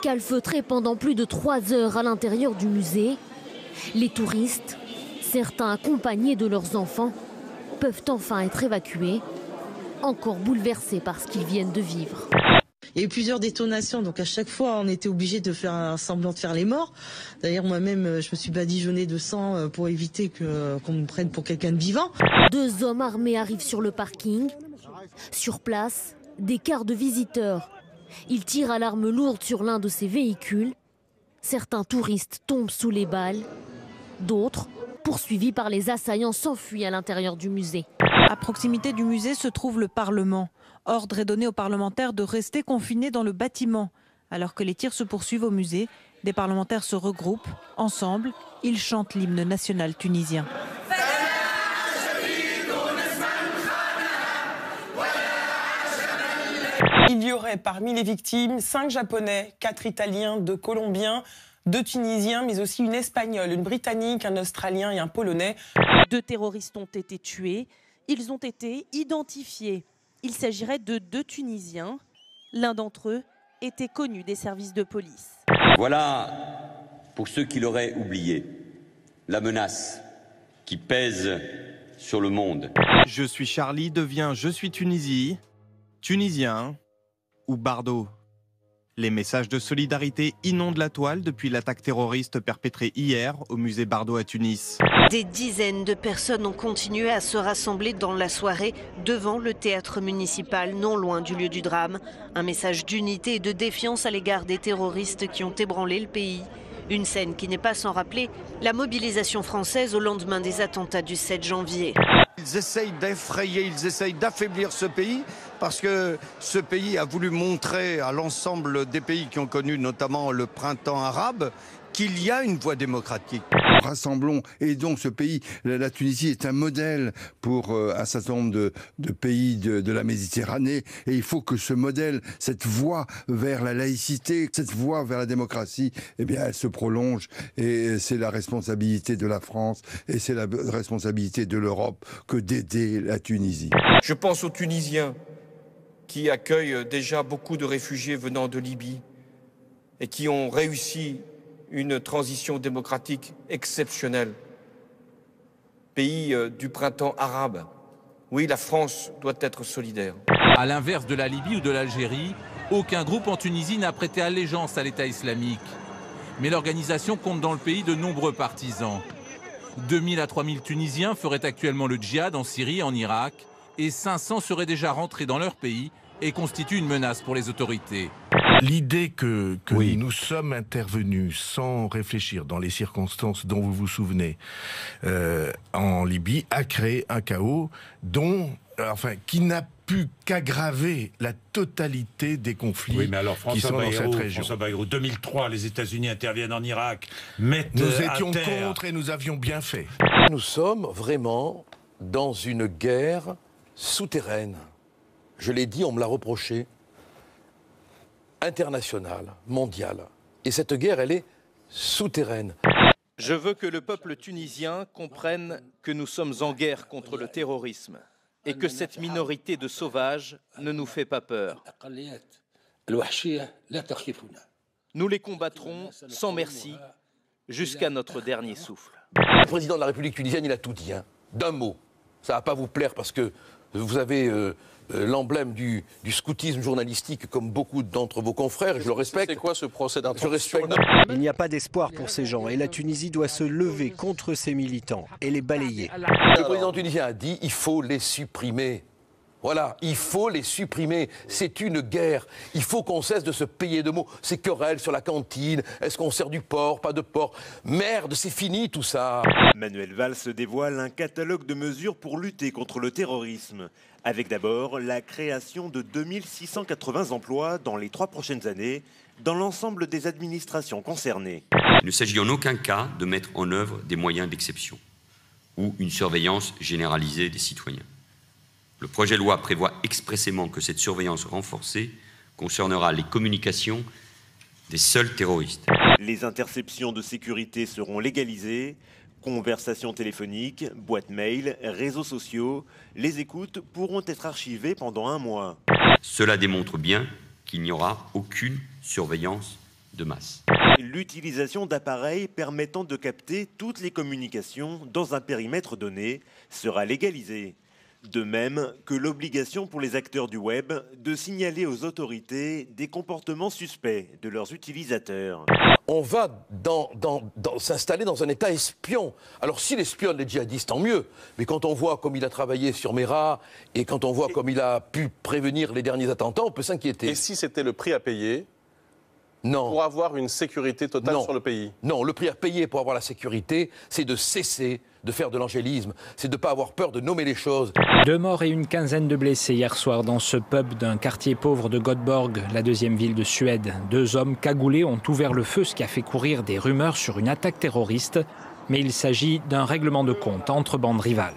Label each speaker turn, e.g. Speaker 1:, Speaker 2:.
Speaker 1: Calfeutrés pendant plus de 3 heures à l'intérieur du musée, les touristes, certains accompagnés de leurs enfants, peuvent enfin être évacués, encore bouleversés par ce qu'ils viennent de vivre.
Speaker 2: Il y a eu plusieurs détonations, donc à chaque fois on était obligé de faire un semblant de faire les morts. D'ailleurs moi-même je me suis badigeonnée de sang pour éviter qu'on me prenne pour quelqu'un de vivant.
Speaker 1: 2 hommes armés arrivent sur le parking. Sur place, des cars de visiteurs. Ils tirent à l'arme lourde sur l'un de ces véhicules. Certains touristes tombent sous les balles. D'autres, poursuivis par les assaillants, s'enfuient à l'intérieur du musée.
Speaker 3: À proximité du musée se trouve le Parlement. Ordre est donné aux parlementaires de rester confinés dans le bâtiment. Alors que les tirs se poursuivent au musée, des parlementaires se regroupent. Ensemble, ils chantent l'hymne national tunisien.
Speaker 4: Il y aurait parmi les victimes 5 Japonais, 4 Italiens, 2 Colombiens, 2 Tunisiens, mais aussi une Espagnole, une Britannique, un Australien et un Polonais.
Speaker 3: 2 terroristes ont été tués. Ils ont été identifiés. Il s'agirait de 2 Tunisiens. L'un d'entre eux était connu des services de police.
Speaker 5: Voilà, pour ceux qui l'auraient oublié, la menace qui pèse sur le monde.
Speaker 6: Je suis Charlie devient Je suis Tunisie, Tunisien ou Bardo. Les messages de solidarité inondent la toile depuis l'attaque terroriste perpétrée hier au musée Bardo à Tunis.
Speaker 7: Des dizaines de personnes ont continué à se rassembler dans la soirée devant le théâtre municipal, non loin du lieu du drame. Un message d'unité et de défiance à l'égard des terroristes qui ont ébranlé le pays. Une scène qui n'est pas sans rappeler la mobilisation française au lendemain des attentats du 7 janvier.
Speaker 8: Ils essayent d'effrayer, ils essayent d'affaiblir ce pays parce que ce pays a voulu montrer à l'ensemble des pays qui ont connu notamment le printemps arabe qu'il y a une voie démocratique.
Speaker 9: Rassemblons, et donc ce pays, la Tunisie est un modèle pour un certain nombre de pays de la Méditerranée, et il faut que ce modèle, cette voie vers la laïcité, cette voie vers la démocratie, eh bien elle se prolonge, et c'est la responsabilité de la France, et c'est la responsabilité de l'Europe que d'aider la Tunisie.
Speaker 10: Je pense aux Tunisiens qui accueillent déjà beaucoup de réfugiés venant de Libye et qui ont réussi une transition démocratique exceptionnelle. Pays du printemps arabe. Oui, la France doit être solidaire.
Speaker 11: À l'inverse de la Libye ou de l'Algérie, aucun groupe en Tunisie n'a prêté allégeance à l'État islamique. Mais l'organisation compte dans le pays de nombreux partisans. 2000 à 3000 Tunisiens feraient actuellement le djihad en Syrie et en Irak, et 500 seraient déjà rentrés dans leur pays et constituent une menace pour les autorités.
Speaker 12: L'idée que nous sommes intervenus sans réfléchir dans les circonstances dont vous vous souvenez en Libye a créé un chaos qui n'a pu qu'aggraver la totalité des conflits qui sont dans cette région.
Speaker 13: François Bayrou, 2003, les États-Unis interviennent en Irak, mettent
Speaker 12: nous étions
Speaker 13: à terre.
Speaker 12: contre et nous avions bien fait.
Speaker 14: Nous sommes vraiment dans une guerre souterraine. Je l'ai dit, on me l'a reproché. Internationale, mondiale. Et cette guerre, elle est souterraine.
Speaker 15: Je veux que le peuple tunisien comprenne que nous sommes en guerre contre le terrorisme et que cette minorité de sauvages ne nous fait pas peur. Nous les combattrons sans merci jusqu'à notre dernier souffle.
Speaker 14: Le président de la République tunisienne, il a tout dit, d'un mot. Ça ne va pas vous plaire parce que vous avez l'emblème du scoutisme journalistique comme beaucoup d'entre vos confrères, et je le respecte.
Speaker 15: C'est quoi ce procès d'intention?
Speaker 16: Il n'y a pas d'espoir pour ces gens et la Tunisie doit se lever contre ces militants et les balayer.
Speaker 14: Le président tunisien a dit il faut les supprimer. Voilà, il faut les supprimer. C'est une guerre. Il faut qu'on cesse de se payer de mots. Ces querelles sur la cantine, est-ce qu'on sert du porc, pas de porc? Merde, c'est fini tout ça.
Speaker 17: Manuel Valls dévoile un catalogue de mesures pour lutter contre le terrorisme. Avec d'abord la création de 2680 emplois dans les 3 prochaines années dans l'ensemble des administrations concernées.
Speaker 5: Il ne s'agit en aucun cas de mettre en œuvre des moyens d'exception ou une surveillance généralisée des citoyens. Le projet de loi prévoit expressément que cette surveillance renforcée concernera les communications des seuls terroristes.
Speaker 17: Les interceptions de sécurité seront légalisées. Conversations téléphoniques, boîtes mail, réseaux sociaux, les écoutes pourront être archivées pendant 1 mois.
Speaker 5: Cela démontre bien qu'il n'y aura aucune surveillance de masse.
Speaker 17: L'utilisation d'appareils permettant de capter toutes les communications dans un périmètre donné sera légalisée. De même que l'obligation pour les acteurs du web de signaler aux autorités des comportements suspects de leurs utilisateurs.
Speaker 14: On va s'installer dans un état espion. Alors s'il espionne les djihadistes, tant mieux. Mais quand on voit comme il a travaillé sur Mera et quand on voit comme il a pu prévenir les derniers attentats, on peut s'inquiéter.
Speaker 18: Et si c'était le prix à payer
Speaker 14: Non.
Speaker 18: Pour avoir une sécurité totale sur le pays?
Speaker 14: Non, le prix à payer pour avoir la sécurité, c'est de cesser de faire de l'angélisme, c'est de ne pas avoir peur de nommer les choses.
Speaker 19: 2 morts et une quinzaine de blessés hier soir dans ce pub d'un quartier pauvre de Göteborg, la 2e ville de Suède. 2 hommes cagoulés ont ouvert le feu, ce qui a fait courir des rumeurs sur une attaque terroriste. Mais il s'agit d'un règlement de compte entre bandes rivales.